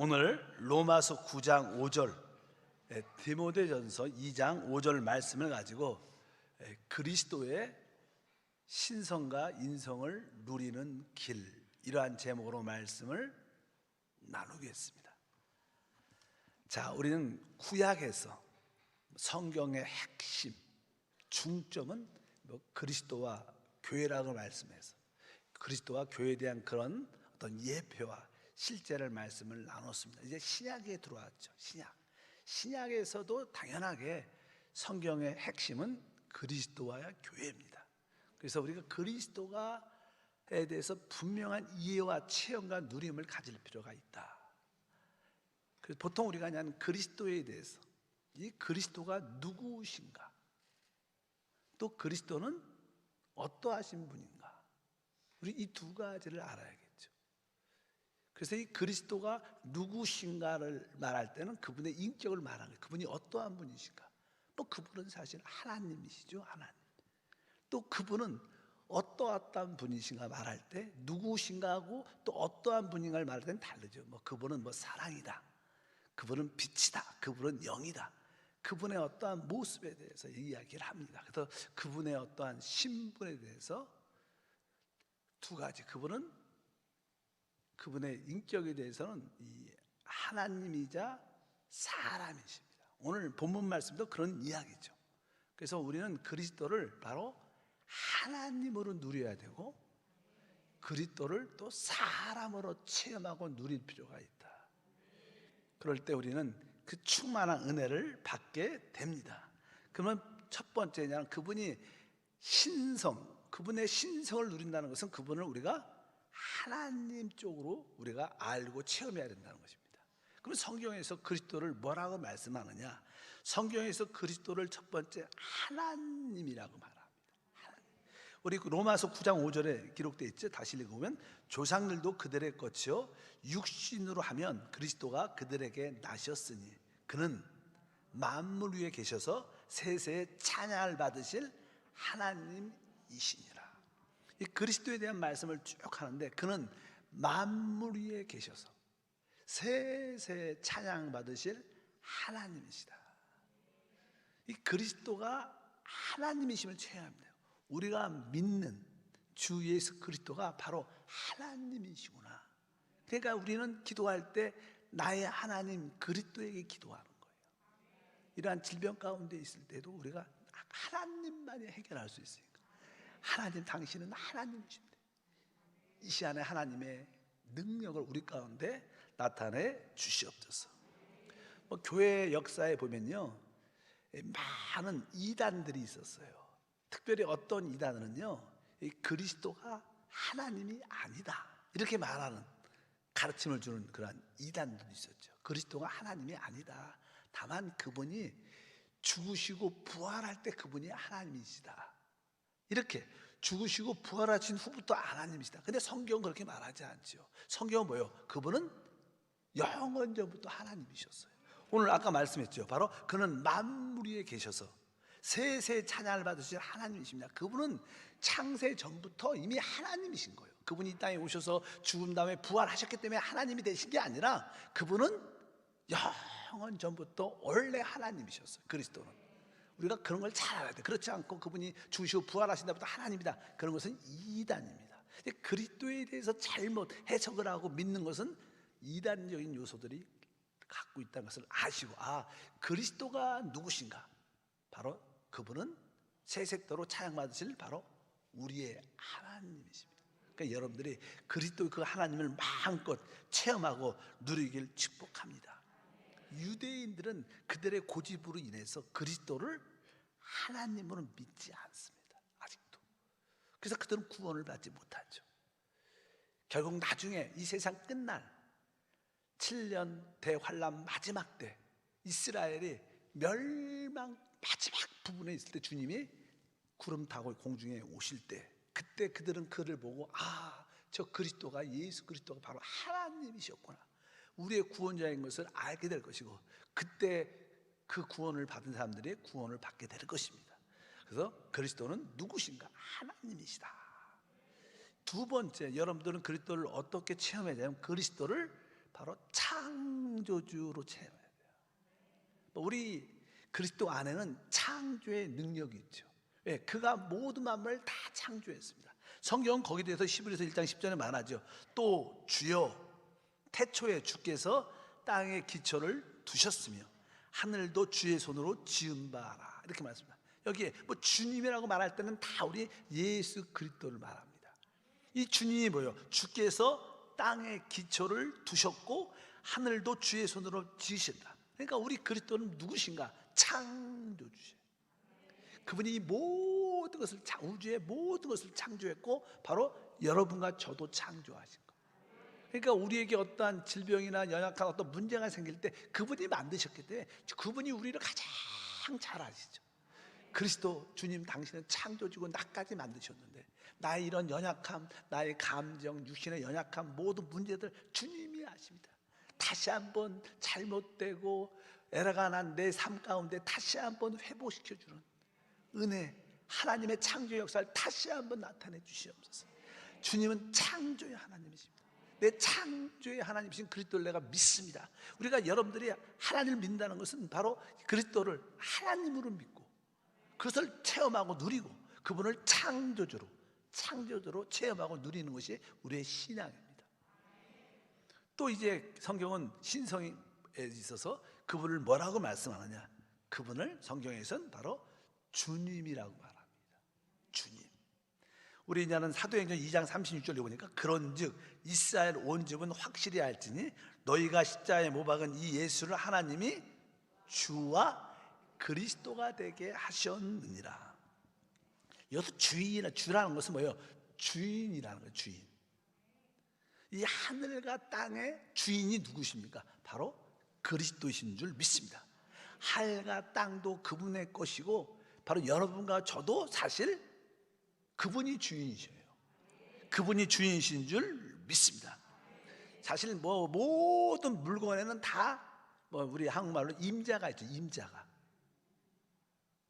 오늘 로마서 9장 5절, 디모데전서 2장 5절 말씀을 가지고 그리스도의 신성과 인성을 누리는 길, 이러한 제목으로 말씀을 나누겠습니다. 자, 우리는 구약에서 성경의 핵심, 중점은 그리스도와 교회라고 말씀해서 그리스도와 교회에 대한 그런 어떤 예표와 실제를 말씀을 나눴습니다. 이제 신약에 들어왔죠. 신약에서도 당연하게 성경의 핵심은 그리스도와 교회입니다. 그래서 우리가 그리스도가에 대해서 분명한 이해와 체험과 누림을 가질 필요가 있다. 그래서 보통 우리가 하는 그리스도에 대해서, 이 그리스도가 누구신가, 또 그리스도는 어떠하신 분인가, 우리 이 두 가지를 알아야겠죠. 그래서 이 그리스도가 누구신가를 말할 때는 그분의 인격을 말하는 거예요. 그분이 어떠한 분이신가. 그분은 사실 하나님이시죠. 하나님. 또 그분은 어떠한 분이신가 말할 때 누구신가 하고 또 어떠한 분인가를 말할 때는 다르죠. 그분은 사랑이다, 그분은 빛이다, 그분은 영이다, 그분의 어떠한 모습에 대해서 이야기를 합니다. 그래서 그분의 어떠한 신분에 대해서 두 가지, 그분의 인격에 대해서는 이 하나님이자 사람이십니다. 오늘 본문 말씀도 그런 이야기죠. 그래서 우리는 그리스도를 바로 하나님으로 누려야 되고 그리스도를 또 사람으로 체험하고 누릴 필요가 있다. 그럴 때 우리는 그 충만한 은혜를 받게 됩니다. 그러면 첫 번째는 그분이 그분의 신성을 누린다는 것은 그분을 우리가 하나님 쪽으로 우리가 알고 체험해야 된다는 것입니다. 그럼 성경에서 그리스도를 뭐라고 말씀하느냐? 성경에서 그리스도를 첫 번째 하나님이라고 말합니다. 하나님. 우리 로마서 9장 5절에 기록되어 있죠. 다시 읽으면 조상들도 그들의 것이요 육신으로 하면 그리스도가 그들에게 나셨으니 그는 만물 위에 계셔서 세세에 찬양을 받으실 하나님이시니라. 이 그리스도에 대한 말씀을 쭉 하는데 그는 만물 위에 계셔서 세세 찬양 받으실 하나님이시다. 이 그리스도가 하나님이심을 체험합니다. 우리가 믿는 주 예수 그리스도가 바로 하나님이시구나. 그러니까 우리는 기도할 때 나의 하나님 그리스도에게 기도하는 거예요. 이러한 질병 가운데 있을 때도 우리가 하나님만이 해결할 수 있으니까, 하나님 당신은 하나님이십니다. 이 시간에 하나님의 능력을 우리 가운데 나타내 주시옵소서. 교회 역사에 보면요, 많은 이단들이 있었어요. 특별히 어떤 이단은요, 그리스도가 하나님이 아니다 이렇게 말하는, 가르침을 주는 그런 이단들이 있었죠. 그리스도가 하나님이 아니다, 다만 그분이 죽으시고 부활할 때 그분이 하나님이시다, 이렇게 죽으시고 부활하신 후부터 하나님이시다. 근데 성경은 그렇게 말하지 않죠. 성경은 뭐예요? 그분은 영원 전부터 하나님이셨어요. 오늘 아까 말씀했죠. 바로 그는 만물 위에 계셔서 세세 찬양을 받으실 하나님이십니다. 그분은 창세 전부터 이미 하나님이신 거예요. 그분이 이 땅에 오셔서 죽은 다음에 부활하셨기 때문에 하나님이 되신 게 아니라 그분은 영원 전부터 원래 하나님이셨어요. 그리스도는. 우리가 그런 걸 잘 알아야 돼. 그렇지 않고 그분이 죽으시고 부활하신다부터 하나님이다, 그런 것은 이단입니다. 그리스도에 대해서 잘못 해석을 하고 믿는 것은 이단적인 요소들이 갖고 있다는 것을 아시고, 그리스도가 누구신가? 바로 그분은 세세토록 찬양받으실 바로 우리의 하나님이십니다. 그러니까 여러분들이 그리스도의 그 하나님을 마음껏 체험하고 누리길 축복합니다. 유대인들은 그들의 고집으로 인해서 그리스도를 하나님으로 믿지 않습니다. 아직도. 그래서 그들은 구원을 받지 못하죠. 결국 나중에 이 세상 끝날 7년 대환란 마지막 때 이스라엘이 멸망 마지막 부분에 있을 때 주님이 구름 타고 공중에 오실 때, 그때 그들은 그를 보고 저 그리스도가, 예수 그리스도가 바로 하나님이셨구나, 우리의 구원자인 것을 알게 될 것이고, 그때 그 구원을 받은 사람들이 구원을 받게 될 것입니다. 그래서 그리스도는 누구신가? 하나님이시다. 두 번째, 여러분들은 그리스도를 어떻게 체험해야 되냐면 그리스도를 바로 창조주로 체험해야 돼요. 우리 그리스도 안에는 창조의 능력이 있죠. 왜? 그가 모든 만물을 다 창조했습니다. 성경은 거기에 대해서 히브리서 1장 10절에 말하죠. 또 주여 태초에 주께서 땅의 기초를 두셨으며 하늘도 주의 손으로 지은 바라, 이렇게 말씀합니다. 여기에 뭐 주님이라고 말할 때는 다 우리 예수 그리스도를 말합니다. 이 주님이 뭐예요? 주께서 땅의 기초를 두셨고 하늘도 주의 손으로 지으신다. 그러니까 우리 그리스도는 누구신가? 창조주세요. 그분이 이 모든 것을, 우주의 모든 것을 창조했고 바로 여러분과 저도 창조하신 거예요. 그러니까 우리에게 어떠한 질병이나 연약한 어떤 문제가 생길 때 그분이 만드셨기 때문에 그분이 우리를 가장 잘 아시죠. 그리스도 주님, 당신은 창조주고 나까지 만드셨는데 나의 이런 연약함, 나의 감정, 육신의 연약함, 모든 문제들 주님이 아십니다. 다시 한번 잘못되고 에러가 난 내 삶 가운데 다시 한번 회복시켜주는 은혜, 하나님의 창조 역사를 다시 한번 나타내 주시옵소서. 주님은 창조의 하나님이십니다. 내 창조의 하나님이신 그리스도를 내가 믿습니다. 우리가 여러분들이 하나님을 믿는다는 것은 바로 그리스도를 하나님으로 믿고 그것을 체험하고 누리고 그분을 창조주로 체험하고 누리는 것이 우리의 신앙입니다. 또 이제 성경은 신성에 있어서 그분을 뭐라고 말씀하느냐? 그분을 성경에서는 바로 주님이라고 말합니다. 주님. 우리 이제는 사도행전 2장 36절에 보니까 그런즉 이스라엘 온 집은 확실히 알지니 너희가 십자가에 못 박은 이 예수를 하나님이 주와 그리스도가 되게 하셨느니라. 여기서 주라는 것은 뭐예요? 주인이라는 거예요. 주인. 이 하늘과 땅의 주인이 누구십니까? 바로 그리스도이신 줄 믿습니다. 하늘과 땅도 그분의 것이고 바로 여러분과 저도 사실 그분이 주인이셔요. 그분이 주인이신 줄 믿습니다. 사실 뭐 모든 물건에는 다 뭐 우리 한국말로 임자가 있죠. 임자가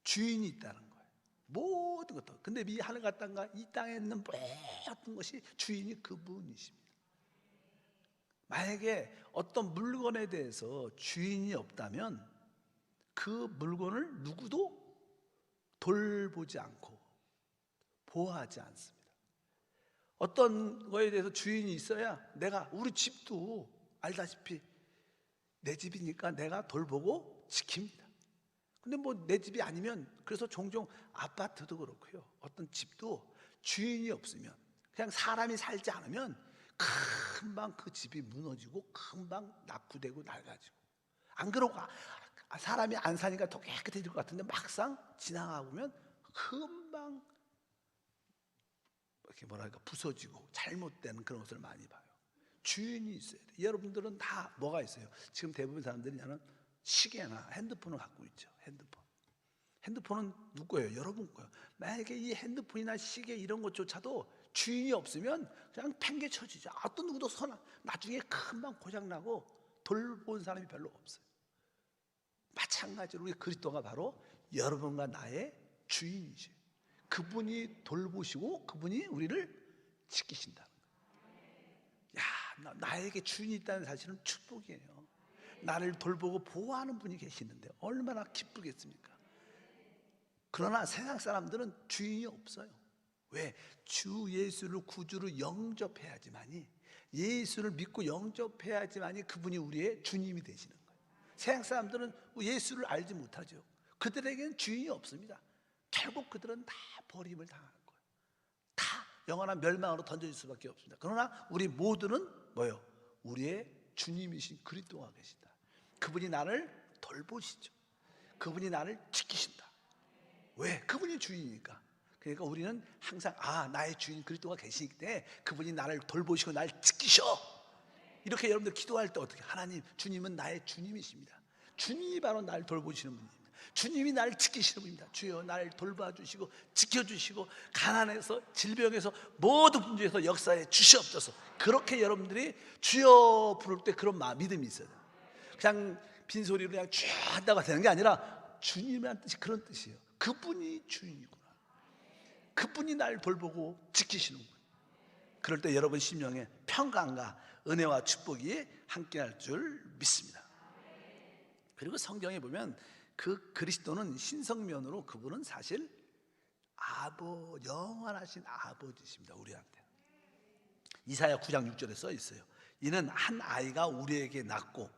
주인이 있다는 거예요. 모든 것도. 근데 이 하늘과 땅과 이 땅에 있는 모든 것이 주인이 그분이십니다. 만약에 어떤 물건에 대해서 주인이 없다면 그 물건을 누구도 돌보지 않고 보호하지 않습니다. 어떤 거에 대해서 주인이 있어야 우리 집도 알다시피 내 집이니까 내가 돌보고 지킵니다. 근데 뭐 내 집이 아니면, 그래서 종종 아파트도 그렇고요, 어떤 집도 주인이 없으면, 그냥 사람이 살지 않으면 금방 그 집이 무너지고 금방 낙후되고 낡아지고, 안 그러고 사람이 안 사니까 더 깨끗해질 것 같은데 막상 지나가 보면 금방 이렇게 부서지고 잘못되는 그런 것을 많이 봐요. 주인이 있어야 돼요. 여러분들은 다 뭐가 있어요? 지금 대부분 사람들이 나는 시계나 핸드폰을 갖고 있죠. 핸드폰은 누구 거예요? 여러분 거예요. 만약에 이 핸드폰이나 시계 이런 것조차도 주인이 없으면 그냥 팽개쳐지죠. 어떤 누구도 나중에 금방 고장나고 돌본 사람이 별로 없어요. 마찬가지로 우리 그리스도가 바로 여러분과 나의 주인이시죠. 그분이 돌보시고 그분이 우리를 지키신다는 거예요. 나에게 주인이 있다는 사실은 축복이에요. 나를 돌보고 보호하는 분이 계시는데 얼마나 기쁘겠습니까? 그러나 세상 사람들은 주인이 없어요. 왜? 주 예수를 구주로 영접해야지만이, 예수를 믿고 영접해야지만이 그분이 우리의 주님이 되시는 거예요. 세상 사람들은 예수를 알지 못하죠. 그들에게는 주인이 없습니다. 결국 그들은 다 버림을 당하는 거예요. 다 영원한 멸망으로 던져질 수밖에 없습니다. 그러나 우리 모두는 뭐예요? 우리의 주님이신 그리스도가 계신다. 그분이 나를 돌보시죠. 그분이 나를 지키신다. 왜? 그분이 주인이니까. 그러니까 우리는 항상 나의 주인 그리스도가 계시기 때문에 그분이 나를 돌보시고 나를 지키셔. 이렇게 여러분들 기도할 때 어떻게? 하나님, 주님은 나의 주님이십니다. 주님이 바로 나를 돌보시는 분입니다. 주님이 나를 지키시는 분입니다. 주여 나를 돌봐주시고 지켜주시고 가난에서 질병에서 모든 문제에서 역사에 주시옵소서. 그렇게 여러분들이 주여 부를 때 그런 믿음이 있어요. 그냥 빈소리로 그냥 쭉 한다고 되는 게 아니라 주님이라는 뜻이 그런 뜻이에요. 그분이 주인이구나. 그분이 나를 돌보고 지키시는구나. 그럴 때 여러분 심령에 평강과 은혜와 축복이 함께할 줄 믿습니다. 그리고 성경에 보면 그 그리스도는 신성면으로 그분은 사실 영원하신 아버지십니다. 우리한테. 이사야 9장 6절에 써 있어요. 이는 한 아이가 우리에게 낳고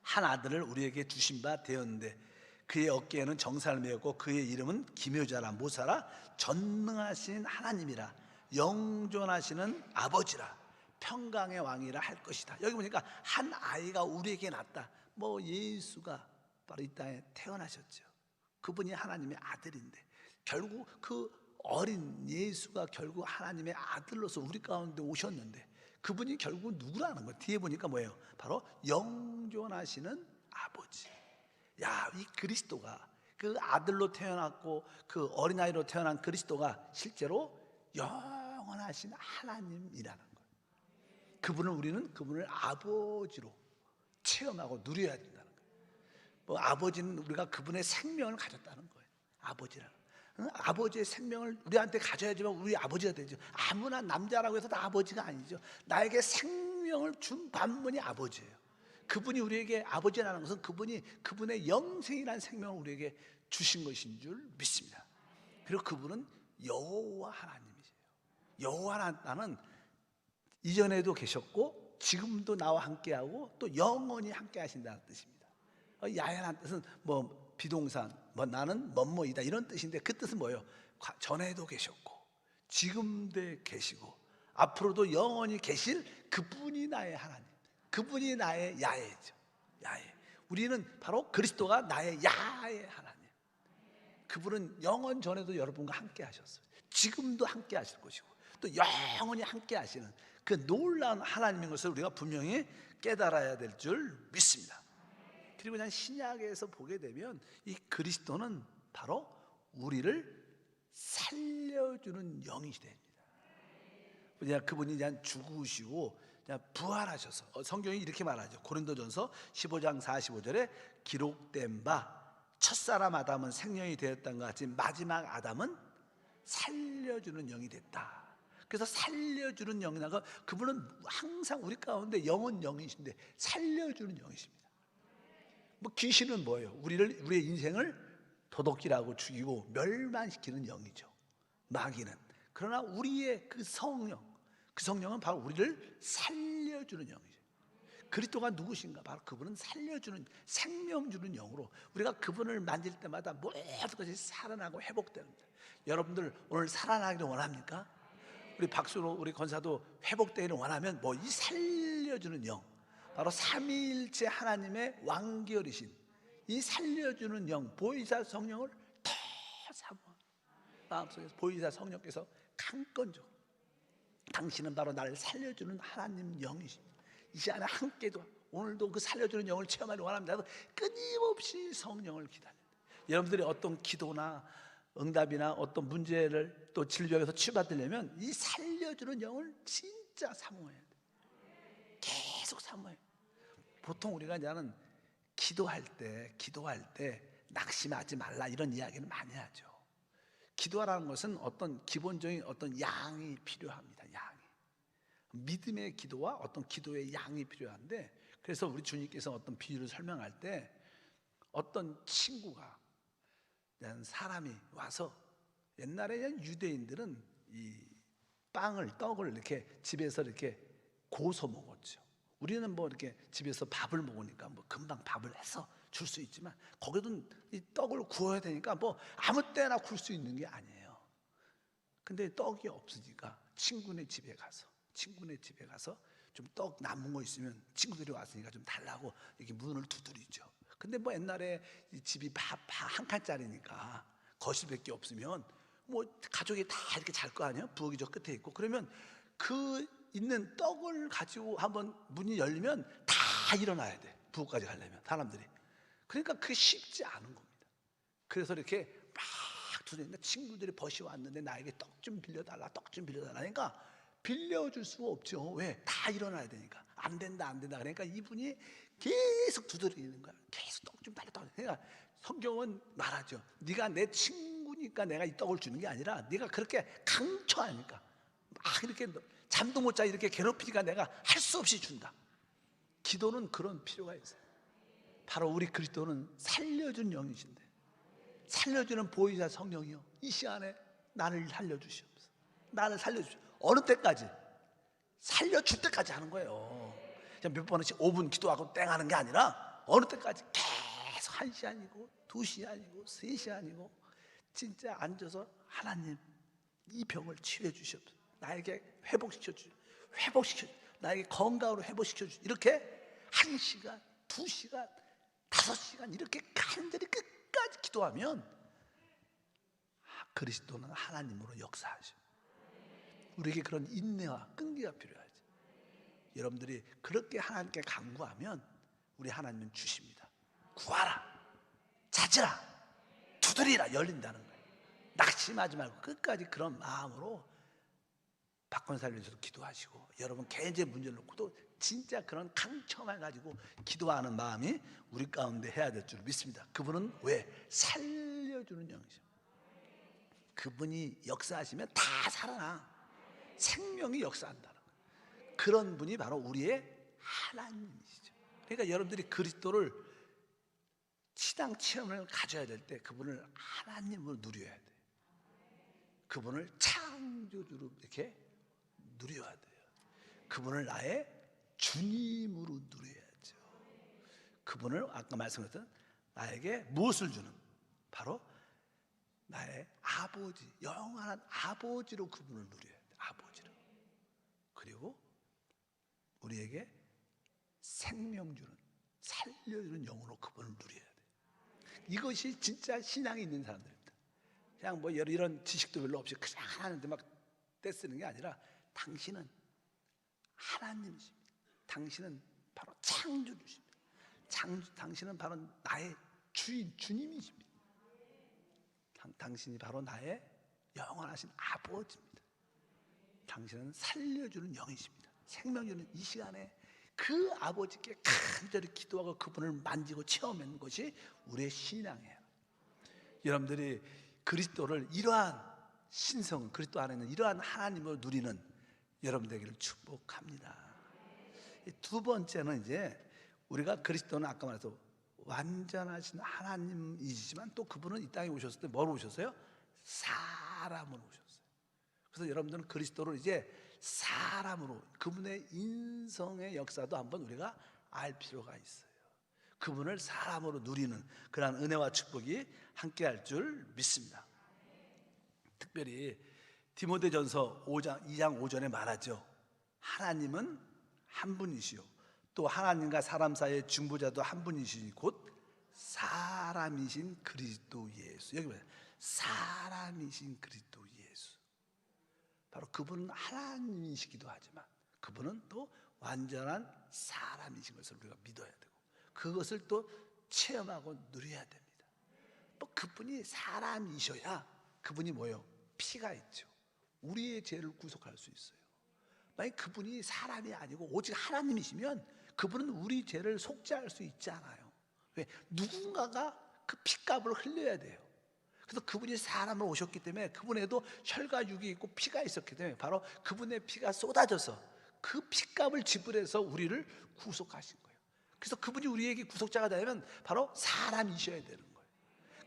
한 아들을 우리에게 주신 바 되었는데 그의 어깨에는 정사를 메었고 그의 이름은 기묘자라 모사라 전능하신 하나님이라 영존하시는 아버지라 평강의 왕이라 할 것이다. 여기 보니까 한 아이가 우리에게 낳았다. 예수가 바로 이 땅에 태어나셨죠. 그분이 하나님의 아들인데 결국 그 어린 예수가 결국 하나님의 아들로서 우리 가운데 오셨는데 그분이 결국 누구라는 거예요? 뒤에 보니까 뭐예요? 바로 영존하시는 아버지. 이 그리스도가 그 아들로 태어났고 그 어린아이로 태어난 그리스도가 실제로 영원하신 하나님이라는 거예요. 우리는 그분을 아버지로 체험하고 누려야 된다는 거예요. 아버지는 우리가 그분의 생명을 가졌다는 거예요. 아버지라는. 아버지의 생명을 우리한테 가져야지만 우리 아버지가 되죠. 아무나 남자라고 해서 다 아버지가 아니죠. 나에게 생명을 준 반면이 아버지예요. 그분이 우리에게 아버지라는 것은 그분의 영생이라는 생명을 우리에게 주신 것인 줄 믿습니다. 그리고 그분은 여호와 하나님이세요. 여호와 하나님은 이전에도 계셨고 지금도 나와 함께하고 또 영원히 함께 하신다는 뜻입니다. 야훼라는 뜻은 비동산, 나는 뭐뭐이다 이런 뜻인데 그 뜻은 뭐예요? 전에도 계셨고 지금도 계시고 앞으로도 영원히 계실 그분이 나의 하나님, 그분이 나의 야훼죠. 야훼. 우리는 바로 그리스도가 나의 야훼 하나님. 그분은 영원 전에도 여러분과 함께 하셨어요. 지금도 함께 하실 것이고 또 영원히 함께 하시는 그 놀라운 하나님인 것을 우리가 분명히 깨달아야 될 줄 믿습니다. 그리고 그냥 신약에서 보게 되면 이 그리스도는 바로 우리를 살려주는 영이시됩니다. 그분이 그냥 죽으시고 그냥 부활하셔서 성경이 이렇게 말하죠. 고린도전서 15장 45절에 기록된 바 첫사람 아담은 생명이 되었던 것 같이 마지막 아담은 살려주는 영이 됐다. 그래서 살려주는 영이라고 그분은 항상 우리 가운데 영은 영이신데 살려주는 영이십니다. 귀신은 뭐예요? 우리의 인생을 도둑질하고 죽이고 멸망시키는 영이죠. 마귀는. 그러나 우리의 그 성령은 바로 우리를 살려주는 영이죠. 그리스도가 누구신가? 바로 그분은 살려주는 생명 주는 영으로 우리가 그분을 만질 때마다 모든 것이 살아나고 회복됩니다. 여러분들 오늘 살아나기를 원합니까? 우리 박수로 우리 권사도 회복되기를 원하면 이 살려주는 영, 바로 삼위일체 하나님의 왕결이신 이 살려주는 영 보혜사 성령을 더 사모하는 마음속에서 보혜사 성령께서 강건적으로 당신은 바로 나를 살려주는 하나님 영이십니다. 이 시간에 함께도 오늘도 그 살려주는 영을 체험하기를 원합니다. 끊임없이 성령을 기다립니다. 여러분들이 어떤 기도나 응답이나 어떤 문제를 또 질병에서 치유받으려면 이 살려주는 영을 진짜 사모해야 돼요. 계속 사모해요. 보통 우리가 이제는 기도할 때 낙심하지 말라 이런 이야기를 많이 하죠. 기도하라는 것은 어떤 기본적인 어떤 양이 필요합니다. 양이. 믿음의 기도와 어떤 기도의 양이 필요한데 그래서 우리 주님께서 어떤 비유를 설명할 때 어떤 친구가 사람이 와서 옛날에 유대인들은 이 떡을 이렇게 집에서 이렇게 고서 먹었죠. 우리는 이렇게 집에서 밥을 먹으니까 금방 밥을 해서 줄 수 있지만 거기도 이 떡을 구워야 되니까 아무 때나 굴 수 있는 게 아니에요. 근데 떡이 없으니까 친구네 집에 가서 좀 떡 남은 거 있으면 친구들이 왔으니까 좀 달라고 이렇게 문을 두드리죠. 근데 옛날에 이 집이 한 칸짜리니까 거실밖에 없으면 가족이 다 이렇게 잘 거 아니에요? 부엌이 저 끝에 있고 그러면 그 있는 떡을 가지고 한번 문이 열리면 다 일어나야 돼. 부엌까지 가려면 사람들이. 그러니까 그게 쉽지 않은 겁니다. 그래서 이렇게 막 두드리니까 친구들이 벗이 왔는데 나에게 떡 좀 빌려달라 그러니까 빌려줄 수가 없죠. 왜? 다 일어나야 되니까. 안 된다 그러니까 이분이 계속 두드리는 거야. 계속 떡 좀 달라. 그러니까 성경은 말하죠. 네가 내 친구니까 내가 이 떡을 주는 게 아니라 네가 그렇게 강조하니까 막 이렇게 잠도 못 자 이렇게 괴롭히니까 내가 할 수 없이 준다. 기도는 그런 필요가 있어요. 바로 우리 그리스도는 살려준 영이신데, 살려주는 보혜사 성령이요, 이 시간에 나를 살려주시옵소서. 나를 살려주시오. 어느 때까지? 살려줄 때까지 하는 거예요. 몇 번씩 5분 기도하고 땡 하는 게 아니라 어느 때까지 계속 1시간이고 2시간이고 3시간이고 진짜 앉아서 하나님 이 병을 치유해 주시옵소서. 나에게 회복시켜 주시오. 나에게 건강으로 회복시켜 주시오. 이렇게 1시간, 2시간, 5시간 이렇게 간절히 끝까지 기도하면 그리스도는 하나님으로 역사하셔. 우리에게 그런 인내와 끈기가 필요하지. 여러분들이 그렇게 하나님께 간구하면 우리 하나님은 주십니다. 구하라, 찾으라, 두드리라, 열린다는 거예요. 낙심하지 말고 끝까지 그런 마음으로 박건사를 위해서도 기도하시고, 여러분 개인적인 문제를 놓고도 진짜 그런 강청을 가지고 기도하는 마음이 우리 가운데 해야 될 줄 믿습니다. 그분은 왜? 살려주는 영이죠. 그분이 역사하시면 다 살아나. 생명이 역사한다는 거예요. 그런 분이 바로 우리의 하나님이시죠. 그러니까 여러분들이 그리스도를 신앙 체험을 가져야 될 때 그분을 하나님으로 누려야 돼요. 그분을 창조주로 이렇게 누려야 돼요. 그분을 나의 주님으로 누려야죠. 그분을 아까 말씀드렸던 나에게 무엇을 주는? 바로 나의 아버지, 영원한 아버지로 그분을 누려야 돼요. 아버지로. 그리고 우리에게 생명 주는, 살려주는 영으로 그분을 누려야 돼요. 이것이 진짜 신앙이 있는 사람들입니다. 그냥 뭐 이런 지식도 별로 없이 그냥 하는데 막 떼쓰는 게 아니라 당신은 하나님이십니다. 당신은 바로 창조주십니다. 당신은 바로 나의 주인, 주님이십니다. 당신이 바로 나의 영원하신 아버지입니다. 당신은 살려주는 영이십니다. 생명 주는 이 시간에 그 아버지께 간절히 기도하고 그분을 만지고 체험하는 것이 우리의 신앙이에요. 여러분들이 그리스도를, 이러한 신성, 그리스도 안에 있는 이러한 하나님을 누리는 여러분 되기를 축복합니다. 두 번째는 이제 우리가 그리스도는 아까 말해서 완전하신 하나님이시지만 또 그분은 이 땅에 오셨을 때 뭐로 오셨어요? 사람으로 오셨어요. 그래서 여러분들은 그리스도를 이제 사람으로, 그분의 인성의 역사도 한번 우리가 알 필요가 있어요. 그분을 사람으로 누리는 그러한 은혜와 축복이 함께 할 줄 믿습니다. 특별히 디모데전서 2장 5절에 말하죠. 하나님은 한 분이시요 또 하나님과 사람 사이의 중보자도 한 분이시니 곧 사람이신 그리스도 예수. 여기 보세요. 사람이신 그리스도 예수. 바로 그분은 하나님이시기도 하지만 그분은 또 완전한 사람이신 것을 우리가 믿어야 되고 그것을 또 체험하고 누려야 됩니다. 또 그분이 사람이셔야 그분이 뭐예요? 피가 있죠. 우리의 죄를 구속할 수 있어요. 만약 그분이 사람이 아니고 오직 하나님이시면 그분은 우리 죄를 속죄할 수 있지 않아요. 왜? 누군가가 그 피값을 흘려야 돼요. 그래서 그분이 사람으로 오셨기 때문에 그분에도 혈과 육이 있고 피가 있었기 때문에 바로 그분의 피가 쏟아져서 그 피값을 지불해서 우리를 구속하신 거예요. 그래서 그분이 우리에게 구속자가 되면 바로 사람이셔야 되는 거예요.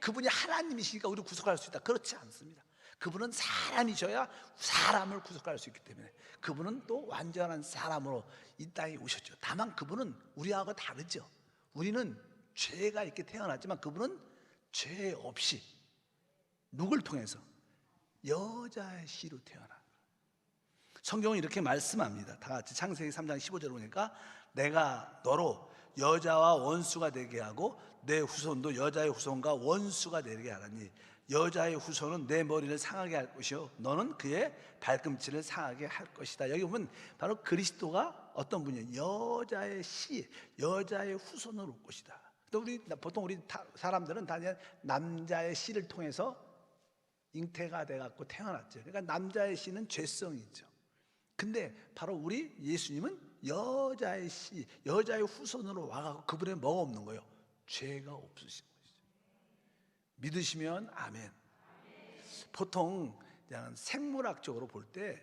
그분이 하나님이시니까 우리를 구속할 수 있다. 그렇지 않습니다. 그분은 사람이셔야 사람을 구속할 수 있기 때문에 그분은 또 완전한 사람으로 이 땅에 오셨죠. 다만 그분은 우리하고 다르죠. 우리는 죄가 있게 태어났지만 그분은 죄 없이 누굴 통해서? 여자의 씨로 태어난 거예요. 성경은 이렇게 말씀합니다. 다 같이 창세기 3장 15절을 보니까 내가 너로 여자와 원수가 되게 하고 내 후손도 여자의 후손과 원수가 되게 하라니 여자의 후손은 내 머리를 상하게 할 것이요 너는 그의 발꿈치를 상하게 할 것이다. 여기 보면 바로 그리스도가 어떤 분이에요? 여자의 씨, 여자의 후손으로 올 것이다. 또 보통 우리 사람들은 다 남자의 씨를 통해서 잉태가 돼갖고 태어났죠. 그러니까 남자의 씨는 죄성이 있죠. 근데 바로 우리 예수님은 여자의 씨, 여자의 후손으로 와갖고 그분의 뭐가 없는 거예요? 죄가 없으신 것이죠. 믿으시면 아멘. 보통 생물학적으로 볼 때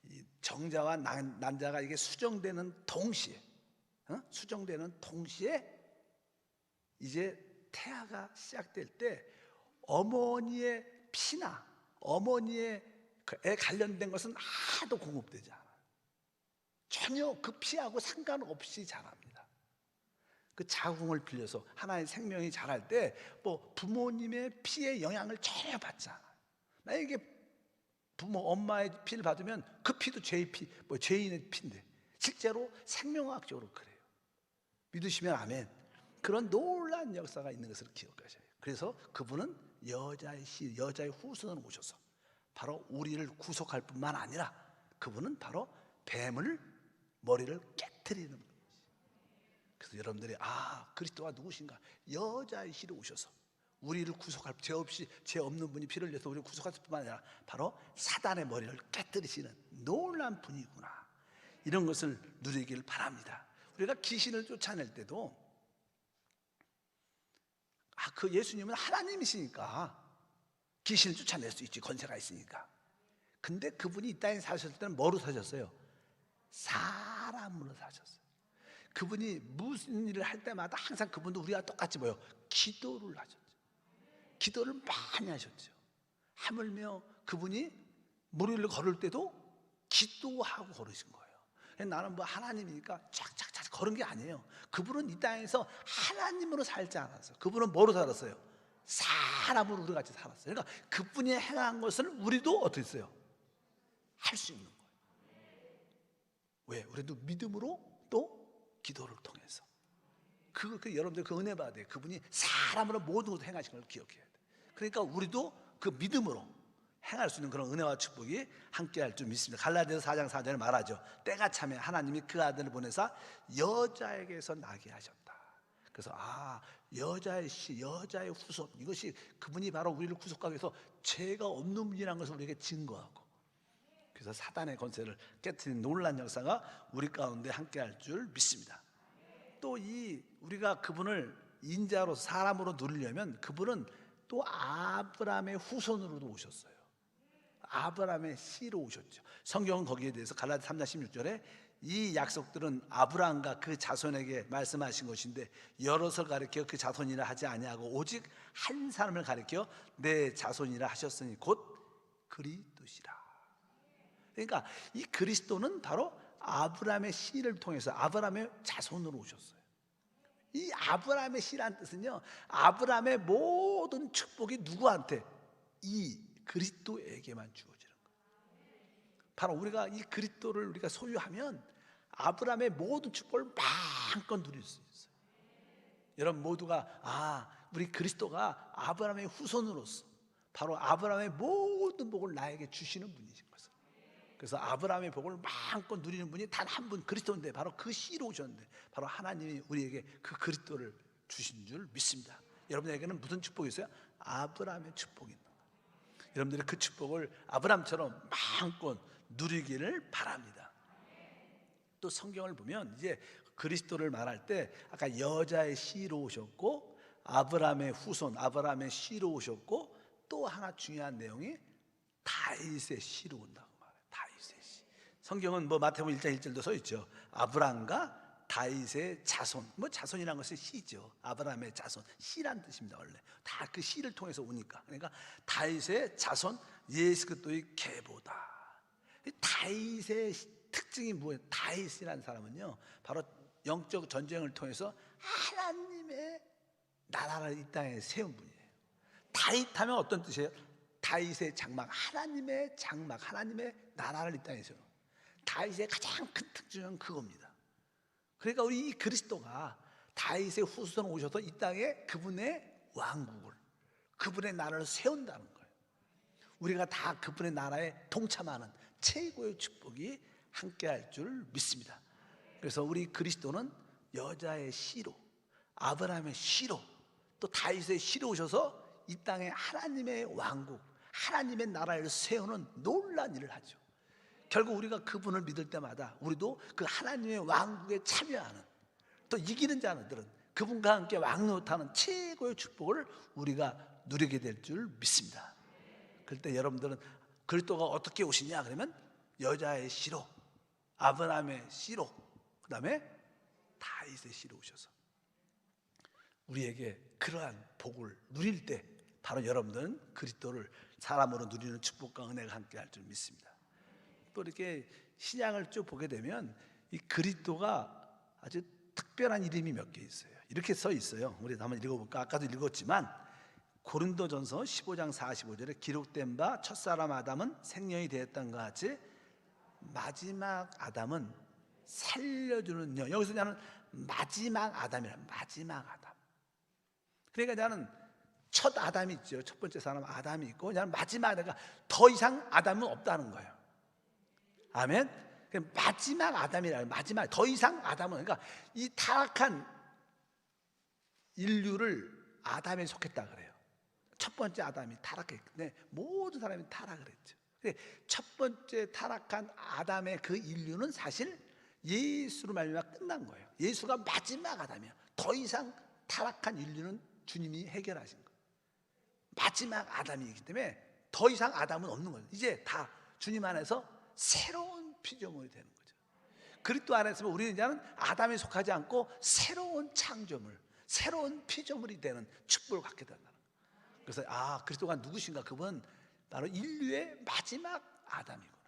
이 정자와 난자가 이게 수정되는 동시에, 수정되는 동시에 이제 태아가 시작될 때 어머니의 피나 어머니의 에 관련된 것은 하나도 공급되지 않아요. 전혀 그 피하고 상관없이 자랍니다. 그 자궁을 빌려서 하나의 생명이 자랄 때 뭐 부모님의 피의 영향을 전혀 받지 않아요. 만약에 부모 엄마의 피를 받으면 그 피도 죄의 피, 뭐 죄인의 피인데 실제로 생명학적으로 그래요. 믿으시면 아멘. 그런 놀라운 역사가 있는 것을 기억하셔야 해요. 그래서 그분은 여자의 씨, 여자의 후손으로 오셔서 바로 우리를 구속할 뿐만 아니라 그분은 바로 뱀을 머리를 깨트리는 분이죠. 그래서 여러분들이 그리스도가 누구신가? 여자의 씨로 오셔서 우리를 구속할, 죄 없이 죄 없는 분이 피를 흘려서 우리를 구속할 뿐만 아니라 바로 사단의 머리를 깨트리시는 놀라운 분이구나. 이런 것을 누리길 바랍니다. 우리가 귀신을 쫓아낼 때도 그 예수님은 하나님이시니까 귀신을 쫓아낼 수 있지, 권세가 있으니까. 근데 그분이 이 땅에 사셨을 때는 뭐로 사셨어요? 사람으로 사셨어요. 그분이 무슨 일을 할 때마다 항상 그분도 우리와 똑같이 뭐요? 기도를 하셨죠. 기도를 많이 하셨죠. 하물며 그분이 무리를 걸을 때도 기도하고 걸으신 거예요. 나는 뭐 하나님이니까 쫙쫙쫙 걸은 게 아니에요. 그분은 이 땅에서 하나님으로 살지 않았어요. 그분은 뭐로 살았어요? 사람으로 우리 같이 살았어요. 그러니까 그분이 행한 것을 우리도 어떻게 했어요? 할 수 있는 거예요. 왜? 우리도 믿음으로 또 기도를 통해서 여러분들 그 은혜 받아야 돼요. 그분이 사람으로 모든 것을 행하신 걸 기억해야 돼요. 그러니까 우리도 그 믿음으로 행할 수 있는 그런 은혜와 축복이 함께할 줄 믿습니다. 갈라디아서 4장 4절에 말하죠. 때가 차면 하나님이 그 아들을 보내사 여자에게서 나게 하셨다. 그래서 여자의 씨, 여자의 후손, 이것이 그분이 바로 우리를 구속하기 위해서 죄가 없는 분이라는 것을 우리에게 증거하고, 그래서 사단의 권세를 깨트린 놀라운 역사가 우리 가운데 함께할 줄 믿습니다. 또 우리가 그분을 인자로서 사람으로 누리려면 그분은 또 아브라함의 후손으로도 오셨어요. 아브라함의 씨로 오셨죠. 성경은 거기에 대해서 갈라디아 3장 16절에 이 약속들은 아브라함과 그 자손에게 말씀하신 것인데 여럿을 가리켜 그 자손이라 하지 아니하고 오직 한 사람을 가리켜 내 자손이라 하셨으니 곧 그리스도시라. 그러니까 이 그리스도는 바로 아브라함의 씨를 통해서 아브라함의 자손으로 오셨어요. 이 아브라함의 씨란 뜻은요, 아브라함의 모든 축복이 누구한테? 이 그리스도에게만 주어지는 거예요. 바로 우리가 이 그리스도를 우리가 소유하면 아브라함의 모든 축복을 마음껏 누릴 수 있어요. 여러분 모두가 우리 그리스도가 아브라함의 후손으로서 바로 아브라함의 모든 복을 나에게 주시는 분이신 것을. 그래서 아브라함의 복을 마음껏 누리는 분이 단 한 분 그리스도인데 바로 그 씨로 오셨는데 바로 하나님이 우리에게 그 그리스도를 주신 줄 믿습니다. 여러분에게는 무슨 축복이 있어요? 아브라함의 축복이 있는 거예요. 여러분들이 그 축복을 아브라함처럼 마음껏 누리기를 바랍니다. 또 성경을 보면 이제 그리스도를 말할 때 아까 여자의 씨로 오셨고 아브라함의 후손 아브라함의 씨로 오셨고 또 하나 중요한 내용이 다윗의 씨로 온다고 말해요. 다윗의 씨. 성경은 뭐 마태복음 1장 1절도 써 있죠. 아브라함과 다윗의 자손, 뭐 자손이라는 것은 씨죠. 아브라함의 자손, 씨란 뜻입니다. 원래 다 그 씨를 통해서 오니까. 그러니까 다윗의 자손, 예수 그리스도의 계보다. 다윗의 특징이 뭐예요? 다윗이라는 사람은요, 바로 영적 전쟁을 통해서 하나님의 나라를 이 땅에 세운 분이에요. 다윗 하면 어떤 뜻이에요? 다윗의 장막, 하나님의 장막, 하나님의 나라를 이 땅에 세운. 다윗의 가장 큰 특징은 그겁니다. 그러니까 우리 이 그리스도가 다윗의 후손으로 오셔서 이 땅에 그분의 왕국을, 그분의 나라를 세운다는 거예요. 우리가 다 그분의 나라에 동참하는 최고의 축복이 함께할 줄 믿습니다. 그래서 우리 그리스도는 여자의 씨로, 아브라함의 씨로, 또 다윗의 씨로 오셔서 이 땅에 하나님의 왕국, 하나님의 나라를 세우는 놀라운 일을 하죠. 결국 우리가 그분을 믿을 때마다 우리도 그 하나님의 왕국에 참여하는, 또 이기는 자들은 그분과 함께 왕노릇하는 최고의 축복을 우리가 누리게 될 줄 믿습니다. 그럴 때 여러분들은 그리스도가 어떻게 오시냐 그러면 여자의 씨로, 아브라함의 씨로, 그 다음에 다윗의 씨로 오셔서 우리에게 그러한 복을 누릴 때 바로 여러분들은 그리스도를 사람으로 누리는 축복과 은혜가 함께 할 줄 믿습니다. 또 이렇게 신약을 쭉 보게 되면 이 그리스도가 아주 특별한 이름이 몇 개 있어요. 이렇게 써 있어요. 우리 한번 읽어볼까? 아까도 읽었지만 고린도전서 15장 45절에 기록된 바 첫사람 아담은 생명이 되었던 것 같이 마지막 아담은 살려주는 영. 여기서 나는 마지막 아담이라, 마지막 아담. 그러니까 나는 첫 아담이 있죠. 첫 번째 사람 아담이 있고 나는 마지막 아담. 더 이상 아담은 없다는 거예요. 아멘. 마지막 아담이라, 마지막, 더 이상 아담은, 그러니까 이 타락한 인류를 아담에 속했다 그래요. 첫 번째 아담이 타락했기 때문에 모든 사람이 타락을 했죠. 첫 번째 타락한 아담의 그 인류는 사실 예수로 말미암아 끝난 거예요. 예수가 마지막 아담이야. 더 이상 타락한 인류는 주님이 해결하신 거예요. 마지막 아담이기 때문에 더 이상 아담은 없는 거예요. 이제 다 주님 안에서 새로운 피조물이 되는 거죠. 그리스도 안에서 우리는 이제는 아담에 속하지 않고 새로운 창조물, 새로운 피조물이 되는 축복을 갖게 된다는 거예요. 그래서 그리스도가 누구신가? 그분은 바로 인류의 마지막 아담이구나.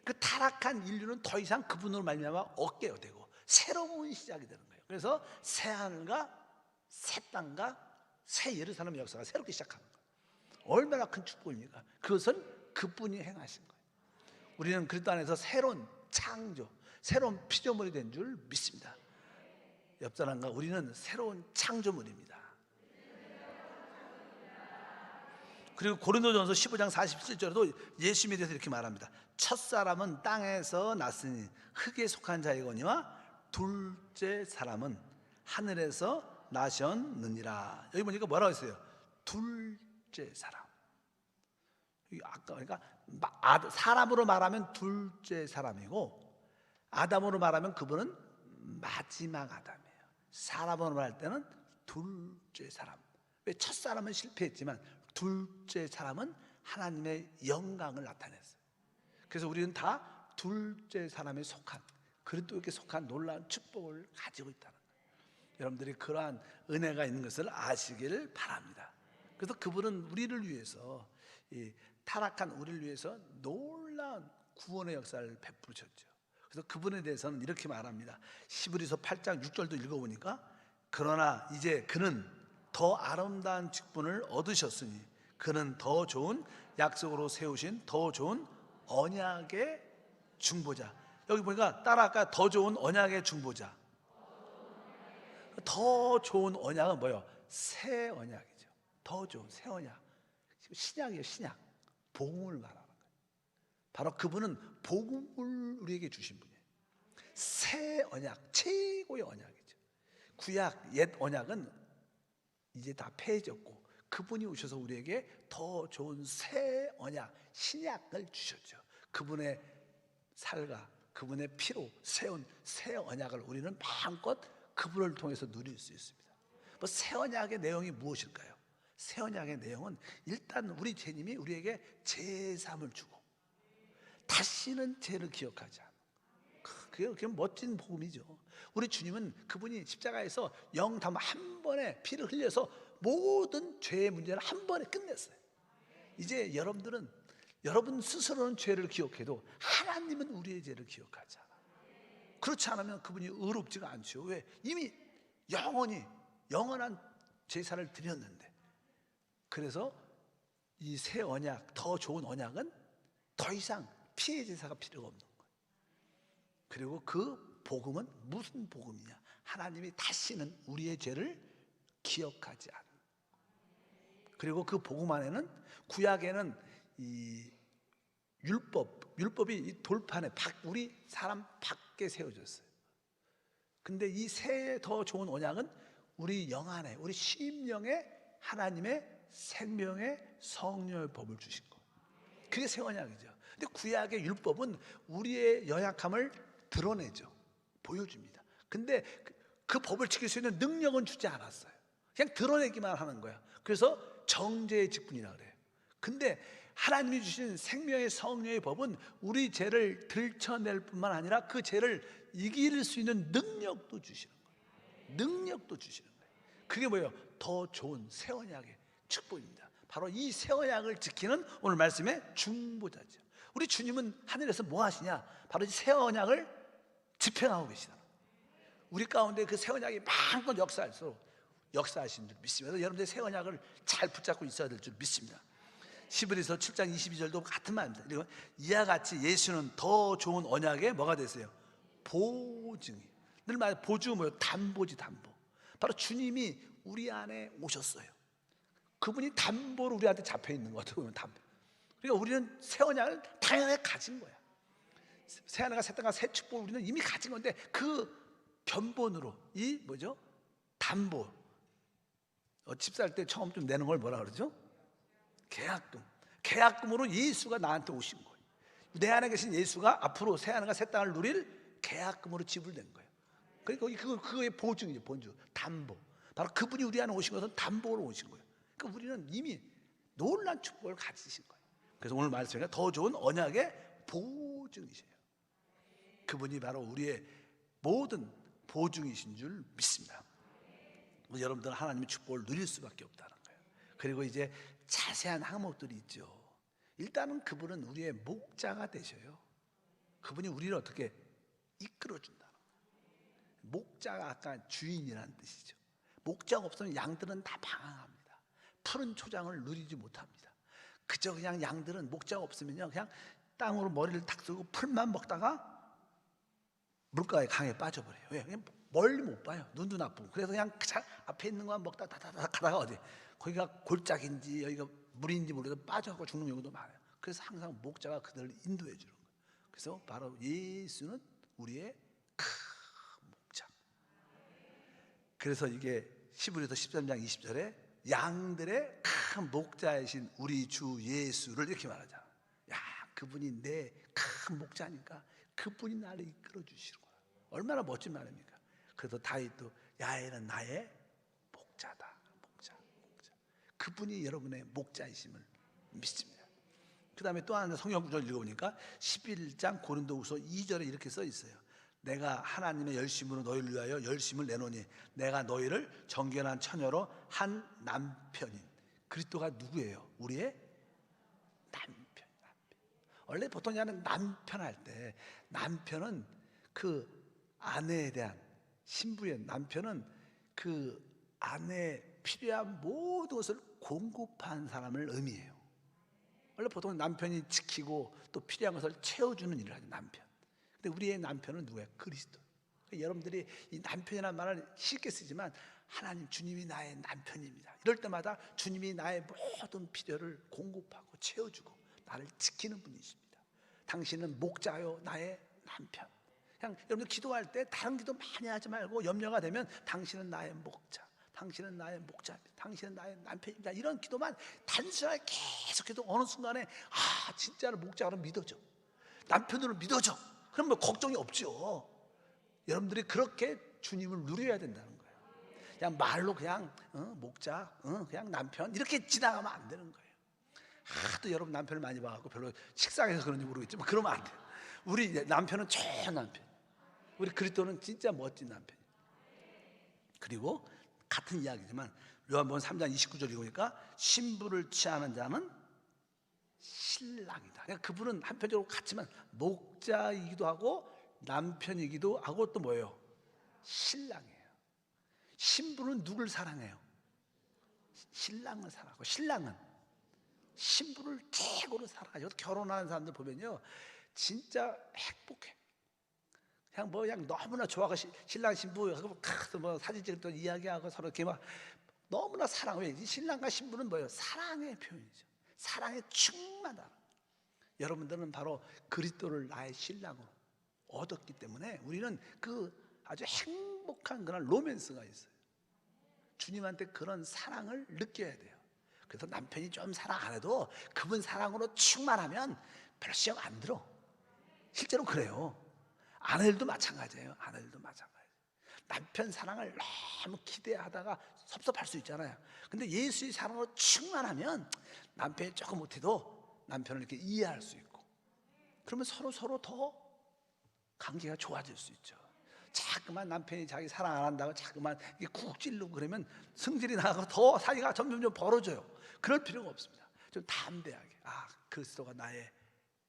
그 타락한 인류는 더 이상 그분으로 말미암아 없게 되고 새로운 시작이 되는 거예요. 그래서 새 하늘과 새 땅과 새 예루살렘 역사가 새롭게 시작하는 거예요. 얼마나 큰 축복입니까? 그것은 그분이 행하신 거예요. 우리는 그리스도 안에서 새로운 창조, 새로운 피조물이 된 줄 믿습니다. 옆 사람과 우리는 새로운 창조물입니다. 그리고 고린도전서 15장 47절에도 예수님에 대해서 이렇게 말합니다. 첫사람은 땅에서 났으니 흙에 속한 자이거니와 둘째 사람은 하늘에서 나셨느니라. 여기 보니까 뭐라고 했어요? 둘째 사람. 아까 그러니까 사람으로 말하면 둘째 사람이고 아담으로 말하면 그분은 마지막 아담이에요. 사람으로 말할 때는 둘째 사람. 왜 첫사람은 실패했지만 둘째 사람은 하나님의 영광을 나타냈어요. 그래서 우리는 다 둘째 사람에 속한, 그리스도에게 속한 놀라운 축복을 가지고 있다는 거예요. 여러분들이 그러한 은혜가 있는 것을 아시기를 바랍니다. 그래서 그분은 우리를 위해서, 이 타락한 우리를 위해서 놀라운 구원의 역사를 베푸셨죠. 그래서 그분에 대해서는 이렇게 말합니다. 히브리서 8장 6절도 읽어보니까 그러나 이제 그는 더 아름다운 직분을 얻으셨으니 그는 더 좋은 약속으로 세우신 더 좋은 언약의 중보자. 여기 보니까 따라할까요? 더 좋은 언약의 중보자. 더 좋은 언약은 뭐예요? 새 언약이죠. 더 좋은 새 언약. 신약이에요. 신약. 복음을 말하는 거예요. 바로 그분은 복음을 우리에게 주신 분이에요. 새 언약, 최고의 언약이죠. 구약 옛 언약은 이제 다 폐해졌고 그분이 오셔서 우리에게 더 좋은 새 언약, 신약을 주셨죠. 그분의 살과 그분의 피로 세운 새 언약을 우리는 마음껏 그분을 통해서 누릴 수 있습니다. 뭐 새 언약의 내용이 무엇일까요? 새 언약의 내용은 일단 우리 주님이 우리에게 제3을 주고 다시는 죄를 기억하지 않는, 그게 멋진 복음이죠. 우리 주님은 그분이 십자가에서 영담 한 번에 피를 흘려서 모든 죄의 문제를 한 번에 끝냈어요. 이제 여러분들은 여러분 스스로는 죄를 기억해도 하나님은 우리의 죄를 기억하지 않아요. 그렇지 않으면 그분이 의롭지가 않죠. 왜? 이미 영원한 제사를 드렸는데. 그래서 이 새 언약, 더 좋은 언약은 더 이상 피해 제사가 필요가 없는 거예요. 그리고 그 복음은 무슨 복음이냐? 하나님이 다시는 우리의 죄를 기억하지 않는. 그리고 그 복음 안에는, 구약에는 이 율법이 이 돌판에 우리 사람 밖에 세워졌어요. 근데 이 새 더 좋은 언약은 우리 영 안에, 우리 심령에 하나님의 생명의 성령의 법을 주신 거예요. 그게 새 언약이죠. 근데 구약의 율법은 우리의 연약함을 드러내죠. 보여줍니다. 근데 그 법을 지킬 수 있는 능력은 주지 않았어요. 그냥 드러내기만 하는 거야. 그래서 정죄의 직분이라 그래요. 근데 하나님이 주신 생명의 성령의 법은 우리 죄를 들춰낼 뿐만 아니라 그 죄를 이길 수 있는 능력도 주시는 거예요. 능력도 주시는 거예요. 그게 뭐예요? 더 좋은 새 언약의 축복입니다. 바로 이 새 언약을 지키는 오늘 말씀의 중보자죠. 우리 주님은 하늘에서 뭐 하시냐? 바로 이 새 언약을 집행하고 계시다. 우리 가운데 그 새 언약이 마음껏 역사하신 줄 믿습니다. 그래서 여러분들 새 언약을 잘 붙잡고 있어야 될 줄 믿습니다. 히브리서 7장 22절도 같은 말입니다. 그리고 이와 같이 예수는 더 좋은 언약의 뭐가 되세요? 보증이. 늘 말해 보증은 뭐예요? 담보지, 담보. 바로 주님이 우리 안에 오셨어요. 그분이 담보로 우리한테 잡혀 있는 것 같아요. 담보. 그러니까 우리는 새 언약을 당연히 가진 거야. 새 하늘과 새 땅과 새 축복을 우리는 이미 가진 건데 그 변본으로 이 뭐죠? 담보. 집 살 때 처음 좀 내는 걸 뭐라 그러죠? 계약금. 계약금으로 예수가 나한테 오신 거예요. 내 안에 계신 예수가 앞으로 새 하늘과 새 땅을 누릴 계약금으로 지불된 거예요. 그러니까 그거의 보증이죠. 본주, 담보. 바로 그분이 우리 안에 오신 것은 담보로 오신 거예요. 그러니까 우리는 이미 놀란 축복을 가지신 거예요. 그래서 오늘 말씀에 더 좋은 언약의 보증이세요. 그분이 바로 우리의 모든 보증이신 줄 믿습니다. 여러분들은 하나님의 축복을 누릴 수밖에 없다는 거예요. 그리고 이제 자세한 항목들이 있죠. 일단은 그분은 우리의 목자가 되셔요. 그분이 우리를 어떻게 이끌어준다는 거예요. 목자가 아까 주인이라는 뜻이죠. 목자가 없으면 양들은 다 방황합니다. 푸른 초장을 누리지 못합니다. 그저 그냥 양들은 목자가 없으면요 그냥 땅으로 머리를 탁 쓰고 풀만 먹다가 물가에 강에 빠져버려요. 왜? 그냥 멀리 못 봐요. 눈도 나쁘고. 그래서 그냥 앞에 있는 것만 먹다 다다닥 가다가 어디 거기가 골짜기인지 여기가 물인지 모르겠어 빠져갖고 죽는 경우도 많아요. 그래서 항상 목자가 그들을 인도해 주는 거예요. 그래서 바로 예수는 우리의 큰 목자. 그래서 이게 히브리서 13장 20절에 양들의 큰 목자이신 우리 주 예수를 이렇게 말하잖아. 야, 그분이 내 큰 목자니까 그분이 나를 이끌어 주시는 거야. 얼마나 멋진 말입니까? 그래서 다윗도 야훼는 나의 목자다. 목자. 그분이 여러분의 목자이심을 믿습니다. 그 다음에 또 하나 성경 구절 읽어보니까 11장 고린도후서 2절에 이렇게 써 있어요. 내가 하나님의 열심으로 너희를 위하여 열심을 내노니 내가 너희를 정결한 처녀로 한 남편인. 그리스도가 누구예요? 우리의 남편. 원래 보통 하는 남편 할 때 남편은 그 아내에 대한 신부의 남편은 그 아내에 필요한 모든 것을 공급한 사람을 의미해요. 원래 보통 남편이 지키고 또 필요한 것을 채워주는 일을 하죠. 남편. 근데 우리의 남편은 누구예요? 그리스도. 그러니까 여러분들이 이 남편이라는 말을 쉽게 쓰지만 하나님 주님이 나의 남편입니다. 이럴 때마다 주님이 나의 모든 필요를 공급하고 채워주고 나를 지키는 분이십니다. 당신은 목자요 나의 남편. 그냥 여러분들 기도할 때 다른 기도 많이 하지 말고 염려가 되면 당신은 나의 목자, 당신은 나의 목자입니다, 당신은 나의 남편입니다. 이런 기도만 단순하게 계속해도 어느 순간에 진짜로 목자로 믿어져, 남편으로 믿어져. 그럼 뭐 걱정이 없죠. 여러분들이 그렇게 주님을 누려야 된다는 거예요. 그냥 말로 그냥 목자, 그냥 남편 이렇게 지나가면 안 되는 거예요. 또 여러분 남편을 많이 봐갖고 별로 식상해서 그런지 모르겠지만 그러면 안 돼요. 우리 남편은 좋은 남편, 우리 그리스도는 진짜 멋진 남편. 그리고 같은 이야기지만 요한복음 3장 29절 읽으니까 신부를 취하는 자는 신랑이다. 그러니까 그분은 한편적으로 같지만 목자이기도 하고 남편이기도 하고 또 뭐예요? 신랑이에요. 신부는 누굴 사랑해요? 신랑을 사랑하고 신랑은 신부를 최고로 사랑하죠. 결혼하는 사람들 보면요 진짜 행복해. 그냥 그냥 너무나 좋아하고 신랑 신부 뭐 사진 찍을 이야기하고 서로 이렇게 막 너무나 사랑해. 신랑과 신부는 뭐예요? 사랑의 표현이죠. 사랑에 충만하다. 여러분들은 바로 그리스도를 나의 신랑으로 얻었기 때문에 우리는 그 아주 행복한 그런 로맨스가 있어요. 주님한테 그런 사랑을 느껴야 돼요. 그래서 남편이 좀 사랑 안 해도 그분 사랑으로 충만하면 별로 시험 안 들어. 실제로 그래요. 아내들도 마찬가지예요. 아내들도 마찬가지. 남편 사랑을 너무 기대하다가 섭섭할 수 있잖아요. 근데 예수의 사랑으로 충만하면 남편이 조금 못해도 남편을 이렇게 이해할 수 있고, 그러면 서로 더 관계가 좋아질 수 있죠. 자꾸만 남편이 자기 사랑 안 한다고 자꾸만 이게 쿡 찌르고 그러면 성질이 나고 더 사이가 점점 벌어져요. 그럴 필요가 없습니다. 좀 담대하게, 아, 그리스도가 나의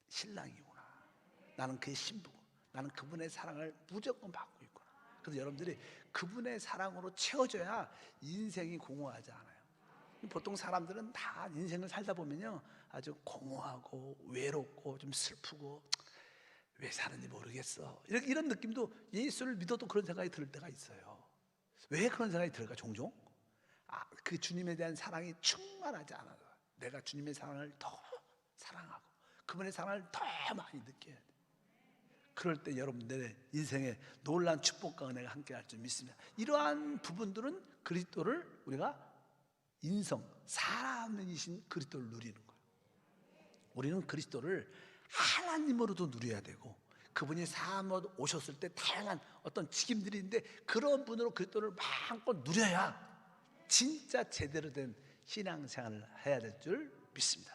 신랑이구나, 나는 그의 신부고, 나는 그분의 사랑을 무조건 받고 있구나. 그래서 여러분들이 그분의 사랑으로 채워져야 인생이 공허하지 않아요. 보통 사람들은 다 인생을 살다 보면요, 아주 공허하고 외롭고 좀 슬프고 왜 사는지 모르겠어, 이런 느낌도, 예수를 믿어도 그런 생각이 들 때가 있어요. 왜 그런 생각이 들까? 종종 그 주님에 대한 사랑이 충만하지 않아서, 내가 주님의 사랑을 더 사랑하고 그분의 사랑을 더 많이 느껴야 돼. 그럴 때 여러분들의 인생에 놀라운 축복과 은혜가 함께할 줄 믿습니다. 이러한 부분들은 그리스도를 우리가 인성, 사람이신 그리스도를 누리는 거예요. 우리는 그리스도를 하나님으로도 누려야 되고, 그분이 삶으로 오셨을 때 다양한 어떤 직임들이 있는데 그런 분으로 그리스도를 마음껏 누려야 진짜 제대로 된 신앙생활을 해야 될 줄 믿습니다.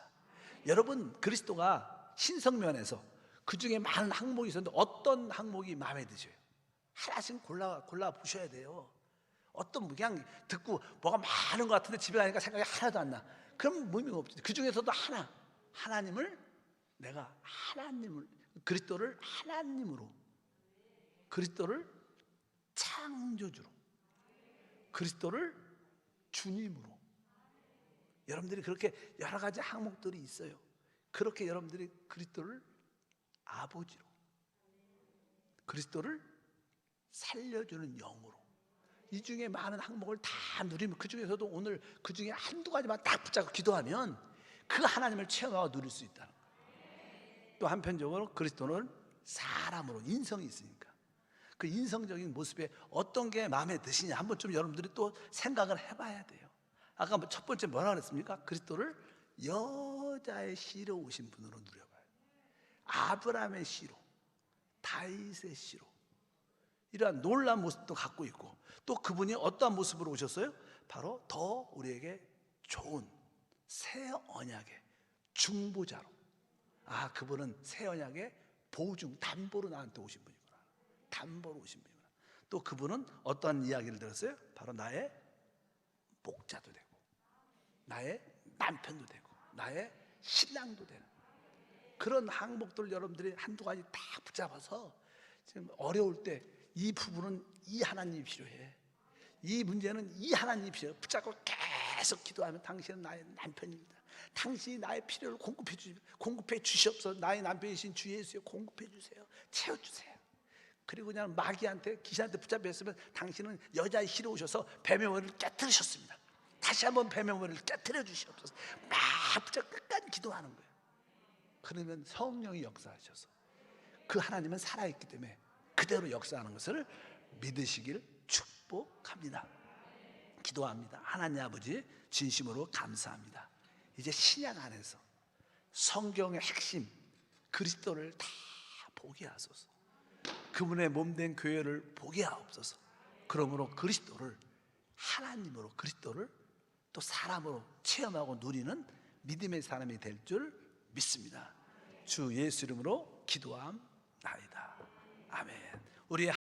여러분, 그리스도가 신성면에서 그 중에 많은 항목이 있었는데 어떤 항목이 마음에 드셔요? 하나씩 골라 보셔야 돼요. 어떤, 그냥 듣고 뭐가 많은 것 같은데 집에 가니까 생각이 하나도 안 나, 그럼 의미가 없지. 그 중에서도 하나님을, 내가 하나님을, 그리스도를 하나님으로, 그리스도를 창조주로, 그리스도를 주님으로, 여러분들이 그렇게 여러 가지 항목들이 있어요. 그렇게 여러분들이 그리스도를 아버지로, 그리스도를 살려주는 영으로, 이 중에 많은 항목을 다 누리면, 그 중에서도 오늘 그 중에 한두 가지만 딱 붙잡고 기도하면 그 하나님을 체험하고 누릴 수 있다는 거예요. 또 한편적으로 그리스도는 사람으로, 인성이 있으니까 그 인성적인 모습에 어떤 게 마음에 드시냐 한번 좀 여러분들이 또 생각을 해봐야 돼요. 아까 첫 번째 뭐라 그랬습니까? 그리스도를 여자의 씨로 오신 분으로 누려봐요. 아브라함의 씨로, 다윗의 씨로, 이러한 놀라운 모습도 갖고 있고, 또 그분이 어떠한 모습으로 오셨어요? 바로 더 우리에게 좋은 새 언약의 중보자로, 아, 그분은 새 언약의 보증, 담보로 나한테 오신 분이구나, 담보로 오신 분이구나. 또 그분은 어떠한 이야기를 들었어요? 바로 나의 목자도 되고, 나의 남편도 되고, 나의 신랑도 되는 그런 항목들 여러분들이 한두 가지 다 붙잡아서, 지금 어려울 때 이 부분은 이 하나님이 필요해, 이 문제는 이 하나님이 필요해, 붙잡고 계속 기도하면 당신은 나의 남편입니다, 당신이 나의 필요를 공급해 주시옵소서, 나의 남편이신 주 예수여 공급해 주세요, 채워주세요. 그리고 그냥 마귀한테, 귀신한테 붙잡혔으면 당신은 여자의 씨로 오셔서 뱀의 머리를 깨뜨리셨습니다, 다시 한번 뱀의 머리를 깨뜨려 주시옵소서. 막 붙잡고 끝까지 기도하는 거예요. 그러면 성령이 역사하셔서, 그 하나님은 살아있기 때문에 그대로 역사하는 것을 믿으시길 축복합니다. 기도합니다. 하나님 아버지, 진심으로 감사합니다. 이제 신약 안에서 성경의 핵심 그리스도를 다 보게 하소서. 그분의 몸된 교회를 보게 하옵소서. 그러므로 그리스도를 하나님으로, 그리스도를 또 사람으로 체험하고 누리는 믿음의 사람이 될 줄 믿습니다. 주 예수 이름으로 기도함나이다. 아멘. 우리